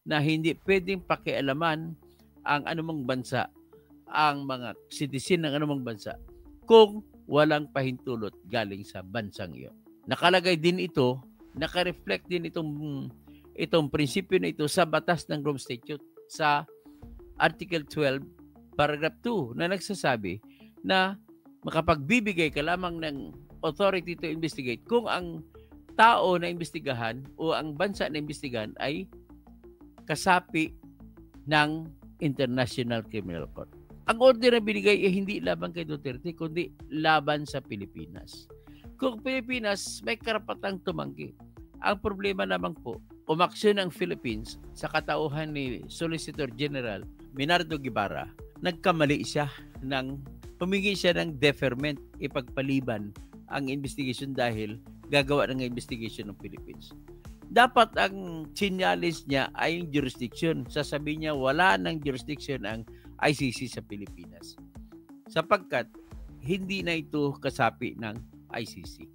na hindi pwedeng pakialaman ang anumang bansa, ang mga citizen ng anumang bansa kung walang pahintulot galing sa bansang iyon. Nakalagay din ito, naka-reflect din itong prinsipyo na ito sa batas ng Rome Statute sa Article 12, Paragraph 2 na nagsasabi na makapagbibigay ka lamang ng authority to investigate kung ang tao na imbestigahan o ang bansa na imbestigahan ay kasapi ng International Criminal Court. Ang order na binigay ay hindi laban kay Duterte, kundi laban sa Pilipinas. Kung Pilipinas may karapatang tumanggi. Ang problema naman po, umaksyon ang Philippines sa katauhan ni Solicitor General Minardo Guevara. Nagkamali siya humingi siya ng deferment, ipagpaliban ang investigation dahil gagawa ng investigation ng Philippines. Dapat ang sinyalis niya ay yung jurisdiction. Sasabihin niya wala ng jurisdiction ang ICC sa Pilipinas sapagkat hindi na ito kasapi ng ICC.